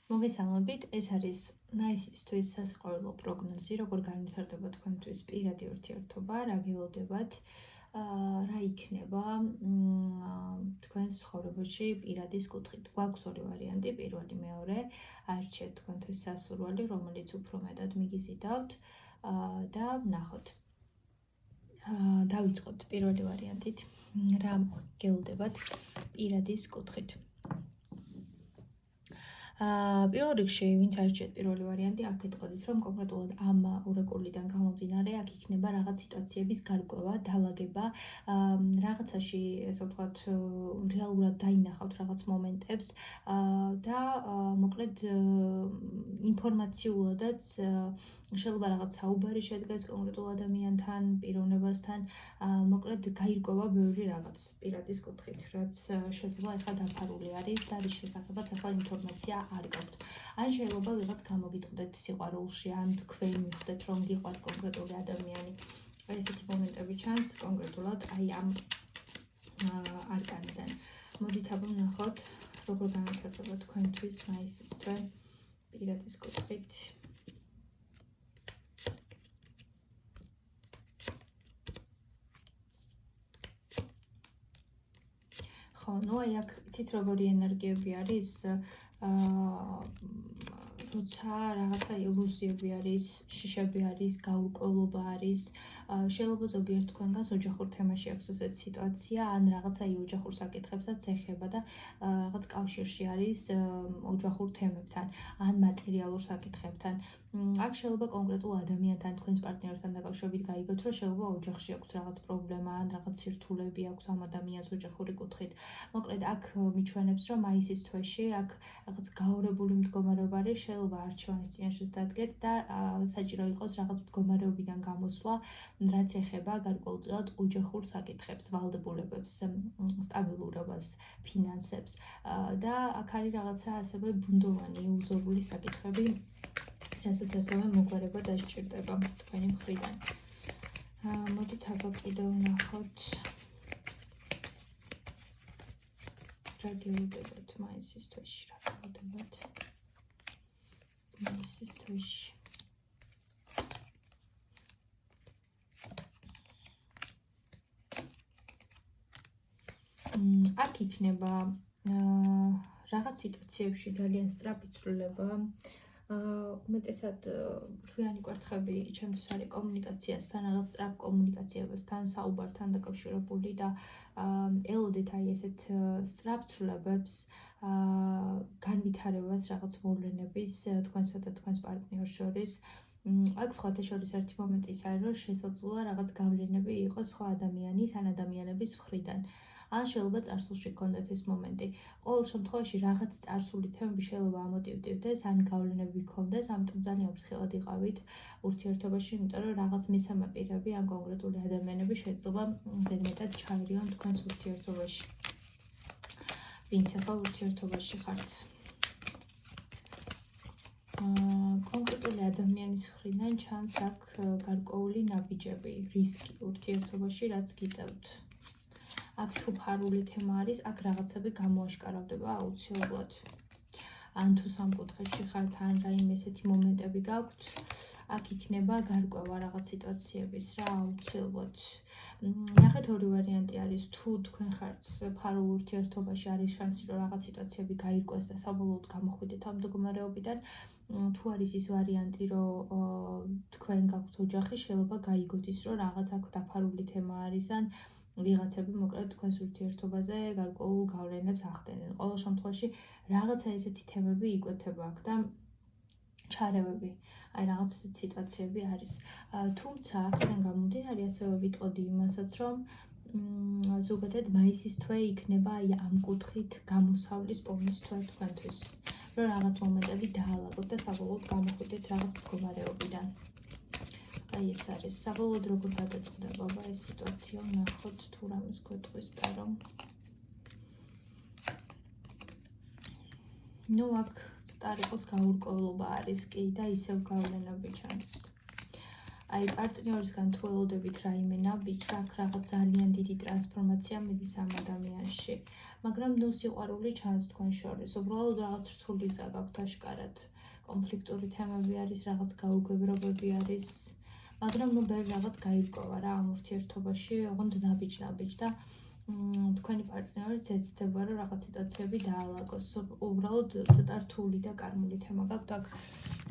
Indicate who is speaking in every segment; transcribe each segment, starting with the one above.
Speaker 1: მოგესალმებით, ეს არის მაისისთვის სასიყვარულო პროგნოზი, როგორ განვითარდება თქვენთვის პირადი ურთიერთობა, რა გელოდებათ, რა იქნება თქვენს ცხოვრებაში პირადის კუთხით. გვაქვს ორი ვარიანტი, პირველი, მეორე, არჩიეთ თქვენთვის სასურველი, რომელიც უფრო მეტად მიგიზიდავთ და ვნახოთ. დავიწყოთ პირველი ვარიანტით, რა გელოდებათ პირადის კუთხით. პირველ რიგში, ვინც არჩიეთ პირველი ვარიანტი, აქ გეტყოდით, რომ კონკრეტულად ამ ორაკულიდან გამომდინარე, აქ იქნება რაღაც სიტუაციების გარკვევა, დალაგება, რაღაცაში, ესე ვთქვათ, რეალურად დაინახავთ რაღაც მომენტებს და მოკლედ ინფორმაციულადაც შეიძლება რაღაც საუბარი შედგეს კონკრეტულ ადამიანთან, პიროვნებასთან, მოკლედ გაირკვევა ბევრი რაღაც პირადის კუთხით, რაც შეიძლება ახლა დაფარული არის და რის შესახებაც ახლა ინფორმაცია არ გაქვთ. ან შეიძლება ვიღაც გამოგიტყდეთ სიყვარულში, ან თქვენ მიხვდეთ, რომ გიყვართ კონკრეტული ადამიანი. ესეთი მომენტები ჩანს კონკრეტულად აი ამ არკანიდან. მოდით აბა ვნახოთ, როგორ განვითარდება თქვენთვის მაისის თვე პირადის კუთხით. ნუ აი აქ იცით როგორი ენერგიები არის, როცა რაღაცა ილუზიები არის, შიშები არის, გაურკვევლობა არის, შეიძლება ზოგიერთ თქვენგანს ოჯახურ თემაში აქვს ესეთი სიტუაცია, ან რაღაცა ოჯახურ საკითხებსაც ეხება და რაღაც კავშირში არის ოჯახურ თემებთან, ან მატერიალურ საკითხებთან. აქ შეიძლება კონკრეტულ ადამიანთან, თქვენს პარტნიორთან დაკავშირებით გაიგოთ, რომ შეიძლება ოჯახში აქვს რაღაც პრობლემა, ან რაღაც სირთულეები აქვს ამ ადამიანს ოჯახური კუთხით. მოკლედ აქ მიჩვენებს, რომ მაისის თვეში აქ რაღაც გაორებული მდგომარეობა არის, შეიძლება არჩევანის წინაშე დადგეთ და საჭირო იყოს რაღაც მდგომარეობიდან გამოსვლა, რაც ეხება გარკვეულწილად ოჯახურ საკითხებს, ვალდებულებებს, სტაბილურობას, ფინანსებს და აქ არის რაღაცა ასევე ბუნდოვანი, ილუზორული საკითხები, რასაც ასევე მოგვარება დასჭირდება თქვენი მხრიდან. მოდით აბა კიდევ ვნახოთ. რა გელოდებათ მაისის თვეში, რა გელოდებათ მაისის თვეში. აქ იქნება რაღაც სიტუაციებში ძალიან სწრაფი ცვლილება, უმეტესად რვიანი კვერთხები ჩემთვის არის კომუნიკაციასთან, რაღაც სწრაფ კომუნიკაციებასთან, საუბართან დაკავშირებული და ელოდეთ აი ესეთ სწრაფ ცვლილებებს, განვითარებას რაღაც მოვლენების თქვენსა და თქვენს პარტნიორს შორის. აქ სხვათა შორის ერთი მომენტი ის არის, რომ შესაძლოა რაღაც გავლენები იყოს სხვა ადამიანის ან ადამიანების მხრიდან. ან შეიძლება წარსულში გქონდეთ ეს მომენტი. ყოველ შემთხვევაში რაღაც წარსული თემები შეიძლება ამოტივტივდეს, ან გავლენები გქონდეს, ამიტომ ძალიან ფრთხილად იყავით ურთიერთობაში, იმიტომ რომ რაღაც მესამე პირები ან კონკრეტული ადამიანები შეიძლება ზედმეტად ჩაერიონ თქვენს ურთიერთობაში. ვინც ახლა ურთიერთობაში ხართ. კონკრეტული ადამიანის მხრიდან ჩანს აქ გარკვეული ნაბიჯები, რისკი ურთიერთობაში, რაც გიწევთ. აქ თუ ფარული თემა არის, აქ რაღაცები გამოაშკარავდება აუცილებლად. ან თუ სამკუთხედში ხართ, ან რაიმე ესეთი მომენტები გაქვთ, აქ იქნება გარკვევა რაღაც სიტუაციების რა აუცილებლად. ნახეთ ორი ვარიანტი არის, თუ თქვენ ხართ ფარულ ურთიერთობაში, არის შანსი, რომ რაღაც სიტუაციები გაირკვეს და საბოლოოდ გამოხვიდეთ ამ მდგომარეობიდან. თუ არის ის ვარიანტი, რომ თქვენ გაქვთ ოჯახი, შეიძლება გაიგოთ ის, რომ რაღაც აქ დაფარული თემა არის, ან ვიღაცები მოკლედ თქვენს ურთიერთობაზე გარკვეულ გავლენებს ახდენენ. ყოველ შემთხვევაში რაღაცა ესეთი თემები იკვეთება აქ და ჩარევები, აი რაღაც ესეთი სიტუაციები არის. თუმცა აქედან გამომდინარე ასევე ვიტყოდი იმასაც, რომ ზოგადად მაისის თვე იქნება აი ამ კუთხით გამოსავლის პოვნის თვე თქვენთვის, რომ რაღაც მომენტები დაალაგოთ და საბოლოოდ გამოხვიდეთ რაღაც მდგომარეობიდან. აი ეს არის საბოლოოდ როგორ გადაწყდება ეს სიტუაცია, ვნახოთ თუ რამეს გვეტყვის ტარო. ნუ აქ ტარიყოს გაურკვევლობა არის კი და ისევ გავლენები ჩანს. აი პარტნიორისგან თუ ელოდებით რაიმე ნაბიჯს, აქ რაღაც ძალიან დიდი ტრანსფორმაცია მიდის ამ ადამიანში. მაგრამ ნუ სიყვარული ჩანს თქვენ შორის. უბრალოდ რაღაც რთული გზა გაქვთ აშკარად. კონფლიქტური თემები არის, რაღაც გაუგებრობები არის. მაგრამ ნუ ბევრი რაღაც გაირკვევა რა ამ ურთიერთობაში, ოღონდ ნაბიჯ და თქვენი პარტნიორი ზეცდება, რომ რაღაც სიტუაციები დაალაგოს. უბრალოდ ცოტა რთული და კარმული თემა გაქვთ აქ.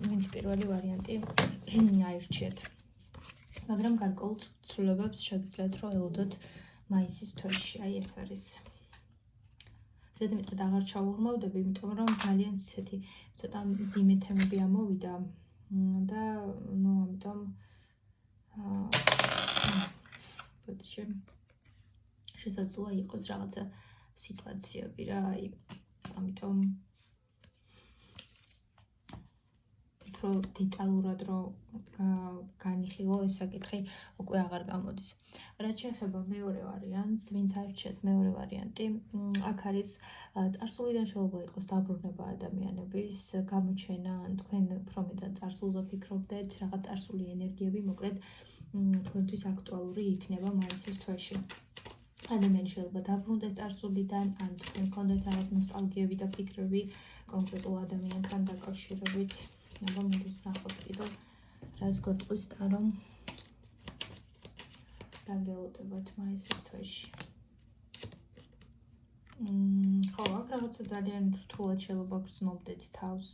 Speaker 1: ვინც პირველი ვარიანტი აირჩიეთ. მაგრამ გარკვეულ ცვლილებებს შეგიძლიათ რომ ელოდოთ მაისის თვეში. აი ეს არის. ზედმეტად აღარ ჩავუღრმავდები, იმიტომ რომ ძალიან ისეთი ცოტა მძიმე თემები ამოვიდა და ნუ ამიტომ ბოდიში შესაძლოა იყოს რაღაცა სიტუაციები რა, აი ამიტომ უფრო დეტალურად რომ განიხილო ეს საკითხი უკვე აღარ გამოდის. რაც შეეხება მეორე ვარიანტს, ვინც არჩიეთ მეორე ვარიანტი, აქ არის წარსულიდან შეიძლება იყოს დაბრუნება ადამიანების, გამოჩენა, ან თქვენ უფრო მეტად წარსულზე ფიქრობდეთ, რაღაც წარსული ენერგიები, მოკლედ თქვენთვის აქტუალური იქნება მაისის თვეში. ადამიანი შეიძლება დაბრუნდეს წარსულიდან, ან თქვენ გქონდეთ რაღაც ნოსტალგიები და ფიქრები კონკრეტულ ადამიანთან დაკავშირებით. აბა მოდით ვნახოთ კიდევ რას გეტყვის ტარომ დაგელოდებათ მაისის თვეში. ხო, აქ რაღაცა ძალიან რთულად შეიძლება გრძნობდეთ თავს,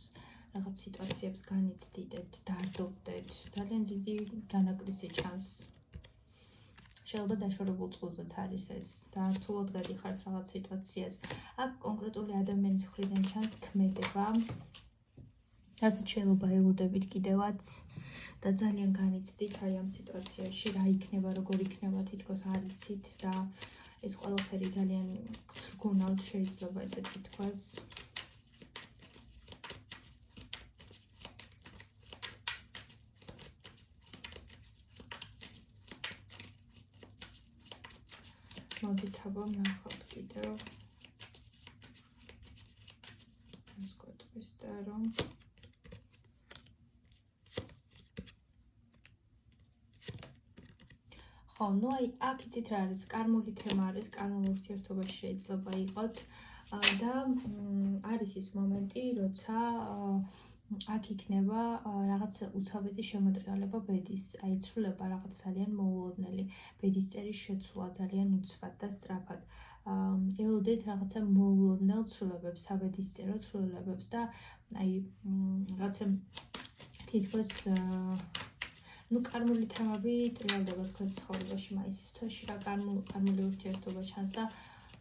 Speaker 1: რაღაც სიტუაციებს განიცდიდეთ, დარდობდეთ, ძალიან დიდი დანაკლისი ჩანს. შეიძლება დაშორებულ წყვილზეც არის ეს, რთულად გადიხართ რაღაც სიტუაციას. აქ კონკრეტული ადამიანის მხრიდან ჩანს ქმედება, რასაც შეიძლება ელოდებით კიდევაც და ძალიან განიცდით აი ამ სიტუაციაში რა იქნება, როგორ იქნება, თითქოს არ იცით და ეს ყველაფერი ძალიან გრგუნავთ, შეიძლება ესეც ითქვას. მოდით აბა ვნახოთ კიდევ ეს გეტყვის ტარომ ხო, ნუ აი აქ იცით რა არის, კარმული თემა არის, კარმულ ურთიერთობაში შეიძლება იყოთ და არის ის მომენტი, როცა აქ იქნება რაღაც უცბადი შემოტრიალება ბედის, აი ცვლილება რაღაც ძალიან მოულოდნელი, ბედის წერის შეცვლა ძალიან უცბად და სწრაფად. ელოდეთ რაღაცა მოულოდნელ ცვლილებებს, საბედისწერო ცვლილებებს და აი რაღაცა თითქოს ნუ კარმული თემები ტრიალდება თქვენს ცხოვრებაში მაისის თვეში რა კარმული ურთიერთობა ჩანს და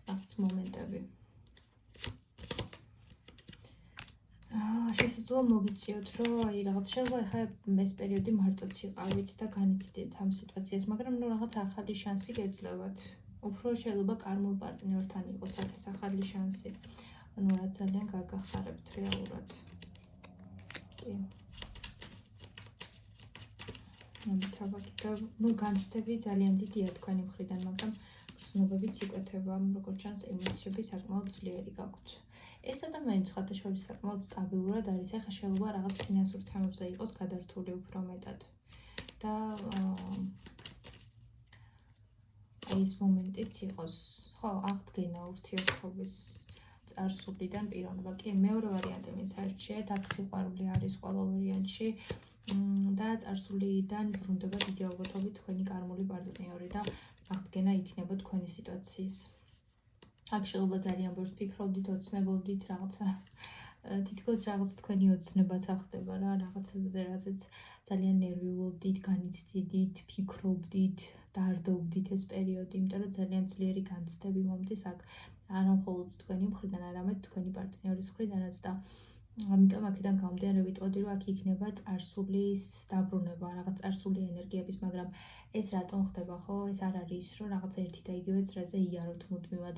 Speaker 1: რაღაც მომენტები. შესაძლოა მოგიწიოთ, რომ აი რაღაც შეიძლება ახლა ეს პერიოდი მარტოც იყავით და განიცდით ამ სიტუაციას, მაგრამ ნუ რაღაც ახალი შანსი გეძლევათ. უფრო შეიძლება კარმულ პარტნიორთან იყოს აქ ეს ახალი შანსი. ანუ რა ძალიან გაგახარებთ რეალურად. კი. აბა კიდევ, ნუ განცდები ძალიან დიდია თქვენი მხრიდან, მაგრამ გრძნობებიც იკვეთება, როგორც ჩანს ემოციები საკმაოდ ძლიერი გაქვთ. ეს ადამიანი სხვათა შორის საკმაოდ სტაბილურად არის, ახლა შეიძლება რაღაც ფინანსურ თემებზე იყოს გადართული უფრო მეტად. და აი ეს მომენტიც იყოს, ხო, აღდგენა ურთიერთობის წარსულიდან პიროვნება. კი, მეორე ვარიანტი ვინც არჩიეთ, აქ სიყვარული არის ყველა ვარიანტში. და წარსულიდან ბრუნდება დიდი ალბათობით თქვენი კარმული პარტნიორი და აღდგენა იქნება თქვენი სიტუაციის. აქ შეიძლება ძალიან ბევრს ფიქრობდით, ოცნებობდით რაღაცა, თითქოს რაღაც თქვენი ოცნებაც ახდება რა, რაღაცაზე, რაზეც ძალიან ნერვიულობდით, განიცდიდით, ფიქრობდით, დარდობდით ეს პერიოდი, იმიტომ რომ ძალიან ძლიერი განცდები მომდის აქ, არა მხოლოდ თქვენი მხრიდან, არამედ თქვენი პარტნიორის მხრიდანაც და ამიტომ აქედან გამომდინარე ვიტყოდი, რომ აქ იქნება წარსულის დაბრუნება, რაღაც წარსული ენერგიების, მაგრამ ეს რატომ ხდება, ხო? ეს არ არის, რომ რაღაც ერთი და იგივე წრეზე იაროთ მუდმივად.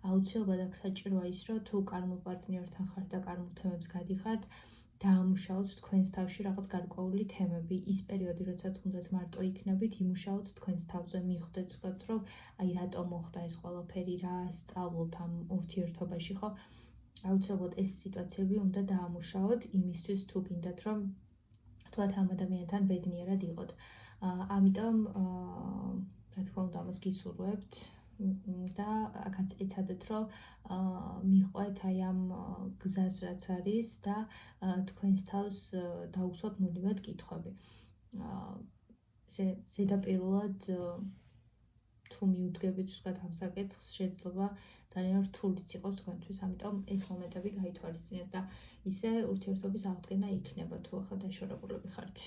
Speaker 1: აუცილებლად აქ საჭიროა ის, რომ თუ კარმულ პარტნიორთან ხართ და კარმულ თემებს გადიხართ, დაამუშაოთ თქვენს თავში რაღაც გარკვეული თემები. ის პერიოდი, როცა თუნდაც მარტო იქნებით, იმუშაოთ თქვენს თავზე, მიხვდეთ, რომ აი რატომ მოხდა ეს ყველაფერი, რა სწავლობთ ამ ურთიერთობაში, ხო? აუცილებლად ეს სიტუაციები უნდა დაამუშაოთ იმისთვის, თუ გინდათ, რომ თქვათ ამ ადამიანთან ბედნიერად იყოთ. ამიტომ რა თქმა უნდა ამას გისურვებთ და აქაც ეცადეთ რომ მიყვეთ აი ამ გზას რაც არის და თქვენს თავს დაუსვათ მუდმივად კითხვები. ზედაპირულად თუ მიუდგებით ვთქვათ ამ საკითხს შეძლება ძალიან რთულიც იყოს თქვენთვის, ამიტომ ეს მომენტები გაითვალისწინეთ და ისე ურთიერთობის აღდგენა იქნება თუ ახლა დაშორებულები ხართ.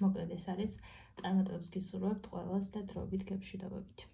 Speaker 1: მოკლედ ეს არის წარმატებებს გისურვებთ ყველას და დროებით გემშვიდობებით.